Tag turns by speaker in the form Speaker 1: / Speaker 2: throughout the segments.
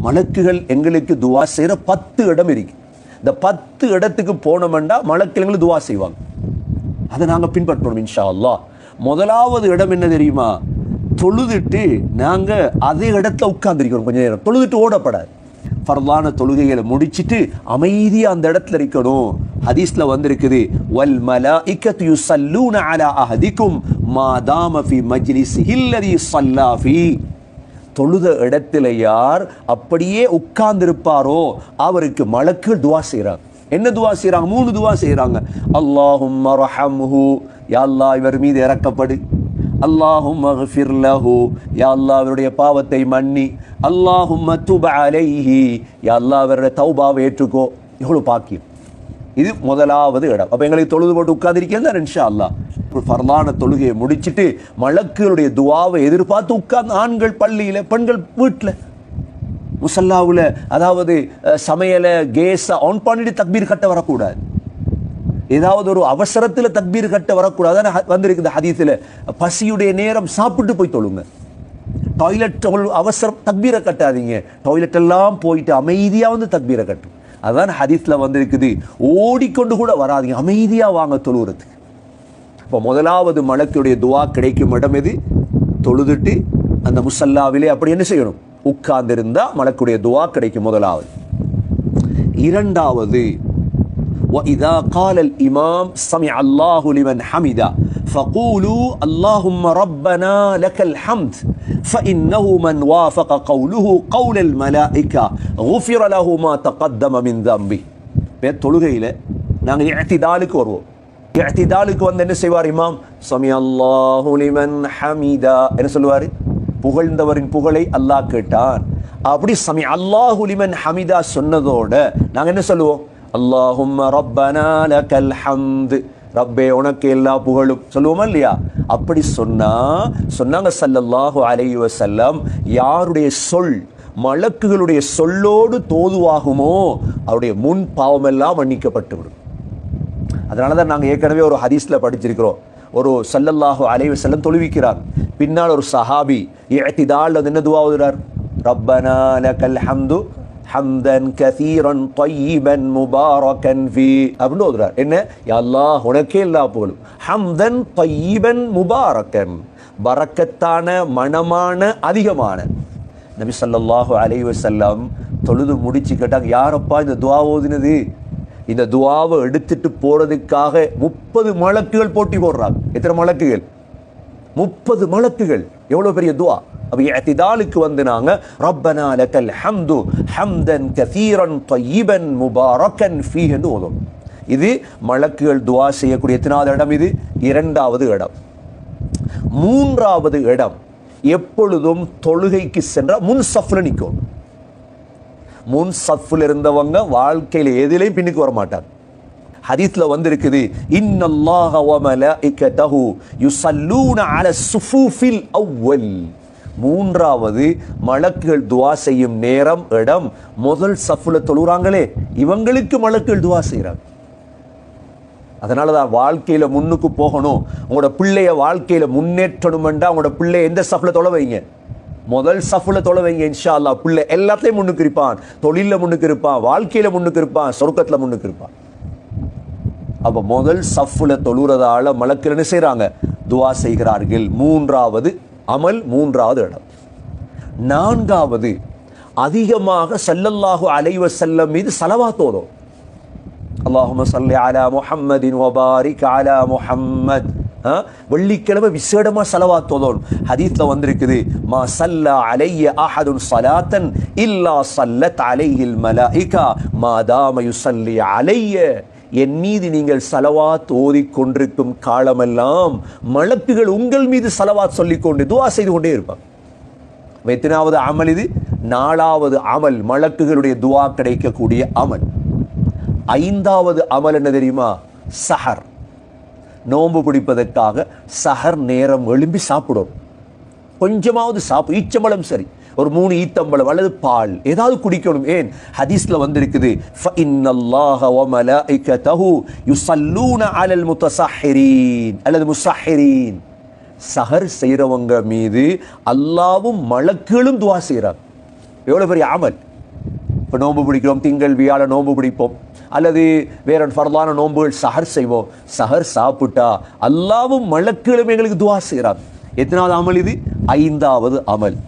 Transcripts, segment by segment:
Speaker 1: மலக்குகள் எங்களுக்கு துவா செய்கிற 10 இடம் இருக்கு. இந்த 10 இடத்துக்கு போனோம்னா மலக்குகள் எங்களுக்கு துவா செய்வாங்க. அதை நாங்கள் பின்பற்றணும் இன்ஷா அல்லாஹ். முதலாவது இடம் என்ன தெரியுமா? தொழுதுட்டு நாங்கள் அதே இடத்துல உட்கார்ந்துருக்கணும். கொஞ்சம் நேரம் தொழுதுட்டு ஓடப்படாது. ஃபர்லான தொழுகைகளை முடிச்சிட்டு அமைதியாக அந்த இடத்துல இருக்கணும். ஹதீஸ்ல வந்திருக்குது, வல் மலாயிகத்து யுஸல்லூன அலா அஹதிக்கும் மா தாம ஃபீ மஜ்லிஸிஹி அல்லதி ஸல்லா ஃபீ. தொழுத இடத்துல யார் அப்படியே உட்கார்ந்திருப்பாரோ அவருக்கு மலக்குகள் துவா செய்கிறாங்க. என்ன துவா செய்கிறாங்க? 3 துவா செய்கிறாங்க. அல்லாஹும்ம ரஹம்ஹு, யா அல்லாஹ் இவர் மீது இரக்கப்படு. அல்லாஹும்ம ஃபிர் லஹு, யா அல்லாஹ் அவருடைய பாவத்தை மன்னி. அல்லாஹும்ம துப் அலைஹி, யா அல்லாஹ் அவருடைய தௌபாவை ஏற்றுக்கோ. எவ்வளோ பாக்கியம்! இது முதலாவது இடம். அப்போ எங்களுக்கு தொழுது போட்டு உட்கார்ந்திருக்கேன் இன்ஷா அல்லாஹ். ஃபர்லான தொழுகையை முடிச்சுட்டு மலக்குகளுடைய துவாவை எதிர்பார்த்து உட்கார்ந்து, ஆண்கள் பள்ளியில், பெண்கள் வீட்டில், முசல்லாவில், அதாவது சமையலை கேஸை ஆன் பண்ணிட்டு தக்பீர் கட்ட வரக்கூடாது. ஏதாவது ஒரு அவசரத்தில் தக்பீர் கட்ட வரக்கூடாது. வந்திருக்குது ஹதீஸில், பசியுடைய நேரம் சாப்பிட்டு போய் தொழுங்க. டாய்லெட் அவசரம் தக்பீரை கட்டாதீங்க. டாய்லெட் எல்லாம் போயிட்டு அமைதியாக வந்து தக்பீரை கட்டும். அதான் ஹதீஸில் வந்திருக்குது, ஓடிக்கொண்டு கூட வராதிங்க, அமைதியாக வாங்க தொழுகிறதுக்கு. இப்போ முதலாவது மலக்குடைய துவா கிடைக்கும் இடம் எது? தொழுதுட்டு அந்த முசல்லாவிலே அப்படி என்ன செய்யணும்? உட்கார்ந்திருந்தா மலக்குடைய துவா கிடைக்கும். முதலாவது. இரண்டாவது, وَإِذَا قَالَ الْإِمَامُ سَمِعَ اللَّهُ لِمَنْ حَمِدَهُ فَقُولُوا اللَّهُمَّ رَبَّنَا لَكَ الْحَمْدُ فَإِنَّهُ مَنْ وَافَقَ قَوْلُهُ قَوْلَ الْمَلَائِكَةِ غُفِرَ لَهُ مَا تَقَدَّمَ مِنْ ذَنبِهِ. தொழுகையில் நாங்கள் இஅ்திதாலுக்கு வருவோம். இஅ்திதாலுக்கு வந்து என்ன செய்வார் இமாம்? சமிஅ அல்லாஹு லிமன் ஹமிதா என்ன சொல்லுவார்? புகழ்ந்தவரின் புகழை அல்லாஹ் கேட்டான். அப்படி சமிஅ அல்லாஹு லிமன் ஹமிதா சொன்னதோட நாங்கள் என்ன சொல்லுவோம்? அல்லாஹும்ம ரப்பனா லக்கல் ஹம்து, ரப்பே உனக்கு எல்லா புகழும் சொல்லுவோமா இல்லையா? அப்படி சொன்னாங்க ஸல்லல்லாஹு அலைஹி வஸல்லம், யாருடைய சொல் மலக்குகளுடைய சொல்லோடு தோதுவாகுமோ அவருடைய முன் பாவமெல்லாம் மன்னிக்கப்பட்டு விடும். அதனால தான் நாங்கள் ஏற்கனவே ஒரு ஹதீஸில் படிச்சிருக்கிறோம். ஒரு ஸல்லல்லாஹு அலைஹி வஸல்லம் தொழுவிக்கிறார். பின்னால் ஒரு சஹாபி இஅ்திதால் என்ன துஆ ஓதுறார்? ரப்பனா லக்கல் ஹம்து ஹம்தன் கதீரன் தையிபன் முபாரக்கன் ஃபீ அப்படின்னு ஓதுறார். என்ன? யா அல்லாஹ் உனக்கே எல்லா புகழும். ஹம்தன் தையிபன் முபாரக்கன், பரக்கத்தான, மனமான, அதிகமான. நபி ஸல்லல்லாஹு அலைஹி வஸல்லம் தொழுது முடிச்சு கேட்டாங்க, யாரப்பா இந்த துஆ ஓதினது? இந்த துஆவை எடுத்துட்டு போறதுக்காக 30 மலக்குகள் போட்டி போடுறாங்க. எத்தனை மலக்குகள்? 30 மலக்குகள். எவ்வளவு பெரிய துஆ! அப்ப இஅ்திதாலுக்கு வந்து நாங்க ரப்பனா லக்கல் ஹம்து ஹம்தன் கதீரன் தையிபன் முபாரக்கன் ஃபீ என்று ஓதும். இது மலக்குகள் துஆ செய்யக்கூடிய எத்தனாவது இடம்? இது இரண்டாவது இடம். மூன்றாவது இடம், எப்பொழுதும் தொழுகைக்கு சென்ற முன் சஃப்ல நிற்கும். முன் சஃப்ல இருந்தவங்க வாழ்க்கையில் எதிலையும் பின்னுக்கு வர மாட்டாங்க. ஹதீஸ்ல வந்திருக்குது, இன்னல்லாஹ வ மலாயிகதஹு யுஸல்லூன அலஸ் ஸுஃபூஃபில் அவ்வல். மூன்றாவது மலக்குகள் துஆ செய்யும் நேரம், இடம் முதல் சஃப்ல தொழுறாங்களே இவங்களுக்கு மலக்குகள் துஆ செய்கிறாங்க. அதனால தான் வாழ்க்கையில முன்னுக்கு போகணும். உங்களோட பிள்ளைய வாழ்க்கையில முன்னேற்றணும்ன்றா உங்களோட பிள்ளைய எந்த சஃப்ல தொழ வைங்க? முதல் சஃப்ல தொழ வைங்க. இன்ஷா அல்லாஹ் பிள்ளை எல்லாத்தையும் முன்னுக்கு இருப்பான். தொழில முன்னுக்கு இருப்பான், வாழ்க்கையில முன்னுக்கு இருப்பான், சொர்க்கத்துல முன்னுக்கு இருப்பான். அப்ப முதல் சஃப்ல தொழுறதால மலக்குகள் என்ன செய்றாங்க? துஆ செய்கிறார்கள். மூன்றாவது அமல், மூன்றாவது இடம். நான்காவது, அதிகமாக ஸல்லல்லாஹு அலைஹி வஸல்லம் மீது ஸலவாத் ஓதும். அல்லாஹும்ம ஸல்லி அலா முஹம்மதின் வ பாரிக் அலா முஹம்மத். வெள்ளிக்கிழமை விசேடமா ஸலவாத் ஓதும். ஹதீஸ்ல வந்திருக்குது, மா ஸல்லா அலைய அஹதுன் ஸலாத்தன் இல்லா ஸல்லத் அலைஹில் மலாயிகா மா தாம யுஸல்லி அலைய. என் மீது நீங்கள் ஸலவாத் ஓதிக்கொண்டிருக்கும் காலமெல்லாம் மலக்குகள் உங்கள் மீது ஸலவாத் சொல்லிக்கொண்டு துஆ செய்து கொண்டே இருப்பாங்க. எத்தனாவது அமல் இது? நாலாவது அமல், மலக்குகளுடைய துஆ கிடைக்கக்கூடிய அமல். ஐந்தாவது அமல் என்ன தெரியுமா? சஹர். நோன்பு பிடிப்பதற்காக சஹர் நேரம் எழும்பி சாப்பிடும். கொஞ்சமாவது சாப்பிடும். ஈச்சம்பழம் சரி, ஒரு 3 ஈத்தம்பழம் அல்லது பால் ஏதாவது குடிக்கணும். ஏன்? ஹதீஸ்ல வந்திருக்குது, ஃபஇன்னல்லாஹ வ மலாயிகதஹு யுஸல்லூன அலல் முத்தஸஹிரீன் அல்லது முஸஹிரீன். சஹர் செய்றவங்க மீது அல்லாஹ்வும் மலக்குகளும் துஆ செய்றாங்க. எவ்வளவு பெரிய அமல்! இப்போ நோன்பு பிடிக்கிறோம், திங்கள் வியாழ நோன்பு பிடிப்போம், அல்லது வேற ஃபர்லான நோன்புகள் சஹர் செய்வோம். சஹர் சாப்பிட்டா அல்லாவும் மலக்குகளும் எங்களுக்கு துவா செய்கிறார். எத்தனாவது அமல் இது? 5வது அமல்.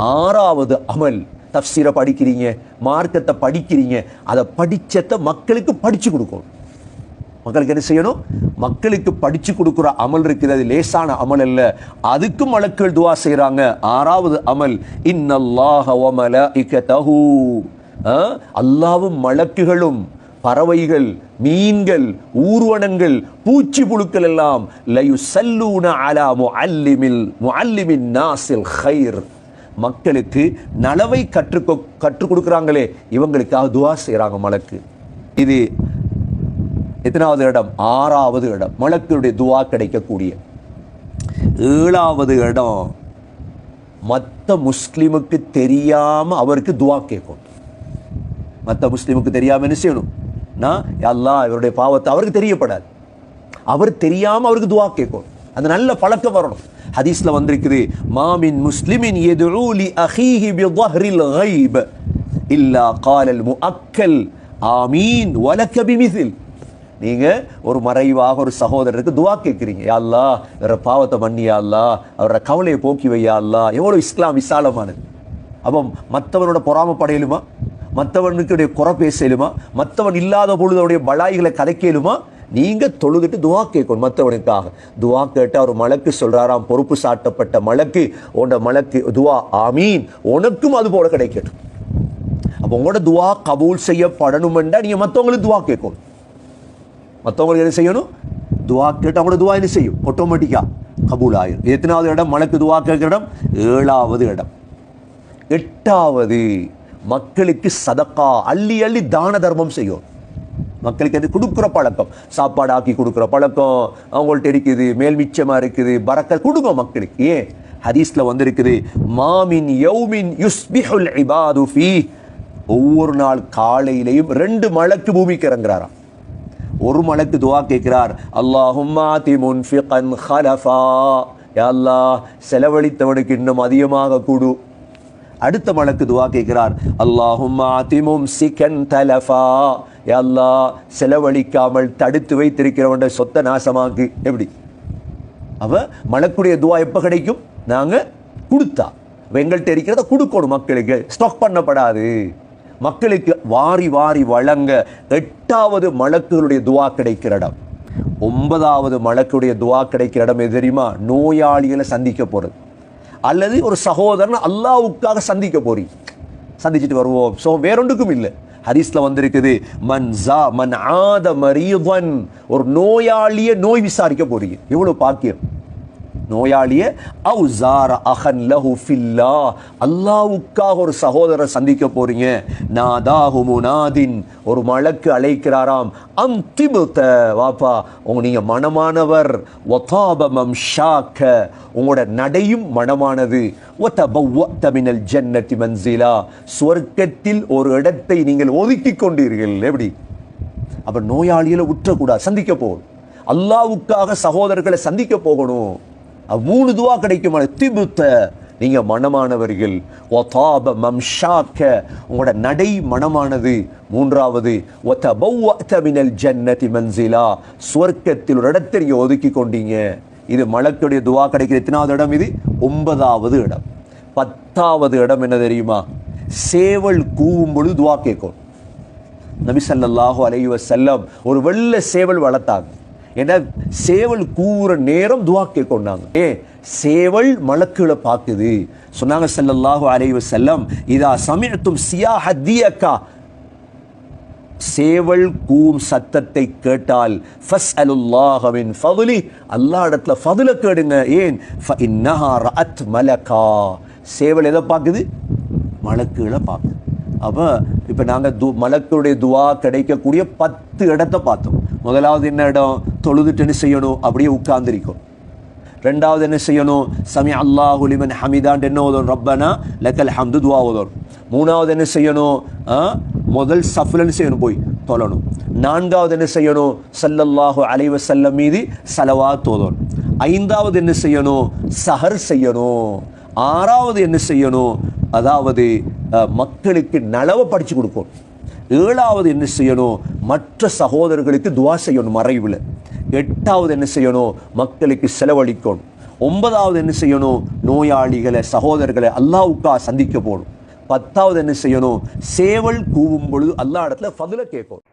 Speaker 1: 6வது அமல், தஃப்சீரை படிக்கிறீங்க, மார்க்கத்தை படிக்கிறீங்க, அதை படிச்சத்தை மக்களுக்கு படிச்சு கொடுக்கணும். மக்களுக்கு என்ன செய்யணும்? மக்களுக்கு படிச்சு கொடுக்குற அமல் இருக்குது, அது லேசான அமல் அல்ல, அதுக்கும் மலக்குகள் துவா செய்கிறாங்க. 6வது அமல், இன்னல்லாஹ வ மலாயிகதஹு, அல்லாவும் மலக்குகளும் பறவைகள், மீன்கள், ஊர்வனங்கள், பூச்சி புழுக்கள் எல்லாம் லயுஸல்லூன அலா முஅல்லிமின் நாஸில் கைர், மக்களுக்கு நலவை கற்றுக் கொடுக்குறாங்களே இவங்களுக்காக துவா செய்கிறாங்க மலக்கு. இது எத்தனாவது இடம்? 6வது இடம், மலக்குடைய துவா கிடைக்கக்கூடிய. 7வது இடம், மற்ற முஸ்லிமுக்கு தெரியாம அவருக்கு துவா கேட்கும். மற்ற முஸ்லிமுக்கு தெரியாம என்ன செய்யணும்? நான் அல்லாஹ் இவருடைய பாவத்தை அவருக்கு தெரியப்படாது, அவர் தெரியாம அவருக்கு துவா கேட்கும். அந்த நல்ல பழக்கம் வரணும். ஹதீஸ்ல வந்திருக்குது, மாமின் முஸ்லிமின் யதுஉ லி அஹீஹி பிظஹரில் கைப் இல்லா காலல் முஅக்கல் ஆமீன் வலக பிமிஸ்ல். நீங்க ஒரு மறைவாக ஒரு சகோதரருக்கு துவா கேட்கிறீங்க, யா அல்லாஹ் இவர பாவத்தை மன்னி, யா அல்லாஹ் அவரோட கவலையை போக்கி வை, யா அல்லாஹ். எவ்வளவு இஸ்லாம் விசாலமானது. அப்போ மற்றவனோட பொறாமப்படையலுமா, மற்றவனுக்குடைய குறை பேசலுமா, மற்றவன் இல்லாத பொழுது அவருடைய பலாய்களை கதைக்கலுமா? நீங்க தொழுதுட்டு துவா கேட்கணும் மற்றவனுக்காக. துவா கேட்டு அவர் மலக்கு சொல்றாராம், பொறுப்பு சாட்டப்பட்ட மலக்கு, உன்னோட மலக்கு துவா ஆமீன், உனக்கும் அது போல கிடைக்கட்டும். அப்போ உங்களோட துவா கபூல் செய்யப்படணும்ன்றா நீங்க மற்றவங்களுக்கு துவா கேட்கணும். மற்றவங்களுக்கு என்ன செய்யணும்? துவா கேட்டு அவங்களோட துவா என்ன செய்யும்? ஆட்டோமேட்டிக்கா கபூல் ஆயிரும். எத்தனாவது இடம்? மலக்கு துவா கேட்கிற இடம் 7வது இடம். 8வது, மக்களுக்கு சதக்கா, அள்ளி அள்ளி தான தர்மம் செய்யும். மக்களுக்கு அது கொடுக்குற பழக்கம், சாப்பாடு ஆக்கி கொடுக்குற பழக்கம் அவங்கள்ட்ட இருக்குது, மேல் மிச்சமா இருக்குது, பரக்கத் கொடுங்க மக்களுக்கு. ஏன்? ஹதீஸ்ல வந்திருக்குது, மாமின் யௌமின் யுஸ்பிஹுல் இபாது ஃபீ, ஒவ்வொரு நாள் காலையிலையும் 2 மலக்கு பூமிக்கு இறங்குறாராம். ஒரு மலக்கு துவா கேட்கிறார், அல்லாஹும்ம ஆதி முன்ஃபிகன் ஹலஃபா, யா அல்லாஹ் செலவழித்தவனுக்கு இன்னும் அதிகமாக கொடு. அடுத்த மலக்கு துவா கேட்கிறார், அல்லாஹும்ம ஆதி மும்சிகன் தலஃபா, யா அல்லாஹ் செலவழிக்காமல் தடுத்து வைத்திருக்கிறவன் சொத்தை நாசமாக்கு. எப்படி? அவ மலக்குடைய துவா எப்ப கிடைக்கும்? நாங்க கொடுத்தா. எங்கள்கிட்ட இருக்கிறத கொடுக்கணும், மக்களுக்கு ஸ்டாக் பண்ணப்படாது, மக்களுக்கு வாரி வாரி வழங்க. 8வது மலக்குகளுடைய துவா கிடைக்கிற இடம். 9வது மலக்குடைய துவா கிடைக்கிற இடம் எது தெரியுமா? நோயாளிகளை சந்திக்க போறது, அல்லது ஒரு சகோதரன் அல்லாஹ்வுக்காக சந்திக்க போறீங்க, சந்திச்சுட்டு வருவோம். ஸோ வேறொன்றுக்கும் இல்லை. ஹதீஸ்ல வந்திருக்குது, மன் ஆத மரீதன், ஒரு நோயாளிய நோய் விசாரிக்க போறீங்க. எவ்வளவு பாக்கியம்! நோயாளிய அவு ஜார அஹன் லஹு ஃபில்லாஹ், அல்லாஹ்வுக்காக ஒரு சகோதரர் சந்திக்க போறீங்க. நாதாஹு முனாதின், ஒரு மலக்கு அழைக்கிறாராம், அந்திபுத, வாப்பா நீங்க மனமானவர். வதாப மம்ஷாக்க, உங்களோட நடையும் மனமானது. வதபவ்வத மினல் ஜன்னதி மன்சிலா, சொர்க்கத்தில் ஒரு இடத்தை நீங்கள் ஒதுக்கி கொண்டீர்கள். எப்படி? அப்ப நோயாளிகளை உற்றக்கூடாது, சந்திக்க போகணும். அல்லாஹ்வுக்காக சகோதரர்களை சந்திக்க போகணும். 3 துவா கிடைக்கும். திபுத்த, நீங்க மனமானவர்கள். வதாப மம்ஷாக்க, உங்களோட நடை மனமானது. 3வது வதபவ்வத மினல் ஜன்னதி மன்சிலா, சொர்க்கத்தில் ஒரு இடத்தை நீங்க ஒதுக்கி கொண்டீங்க. இது மலக்குடைய துவா கிடைக்கிற எத்தனாவது இடம்? இது 9வது இடம். 10வது இடம் என்ன தெரியுமா? சேவல் கூவும் பொழுது துவா கேட்கும். நபி ஸல்லல்லாஹு அலைஹி வஸல்லம் ஒரு வெள்ளை சேவல் வளர்த்தாங்க. ஏன்னா சேவல் கூவுற நேரம் துவா கேட்கொண்டாங்க. சேவல் மலக்குகளை பார்க்குது. சொன்னாங்க ஸல்லல்லாஹு அலைஹி வஸல்லம், இதா சமிஅத்தும் சியாஹ தியகா, சேவல் கூவும் சத்தத்தை கேட்டால் ஃபஸ்அலுல்லாஹ மின் ஃபضலி, அல்லாஹ் இடத்துல ஃபضல கேடுங்க. ஏன்? ஃபஇன்னஹா ரஅத் மலகா, சேவல் எதை பார்க்குது? மலக்குகளை பார்க்குது. அப்போ இப்போ நாங்கள் மலக்குடைய துவா கிடைக்கக்கூடிய 10 இடத்தை பார்த்தோம். முதலாவது என்ன இடம்? தொழுதுட்டு என்ன செய்யணும்? அப்படியே உட்கார்ந்திருக்கும். 2வது என்ன செய்யணும்? சமி அல்லாஹு லிமன் ஹமிதான் என்ன ஓதணும்? ரப்பனா லக்கல் ஹம்து துவா ஓதணும். 3வது என்ன செய்யணும்? முதல் சஃப்ல என்ன செய்யணும்? போய் தொழணும். 4வது என்ன செய்யணும்? ஸல்லல்லாஹு அலைஹி வஸல்லம் மீது ஸலவாத் ஓதணும். 5வது என்ன செய்யணும்? சஹர் செய்யணும். 6வது என்ன செய்யணும்? அதாவது மக்களுக்கு நலவை படித்து கொடுக்கணும். 7வது என்ன செய்யணும், மற்ற சகோதரர்களுக்கு துவா செய்யணும் மறைவில். 8வது என்ன செய்யணும், மக்களுக்கு செலவழிக்கணும். 9வது என்ன செய்யணும், நோயாளிகளை சகோதரர்களை அல்லாஹ்வுக்கா சந்திக்க போகணும். 10வது என்ன செய்யணும், சேவல் கூவும் பொழுது அல்லாஹ் இடத்துல ஃபதுல கேட்கணும்.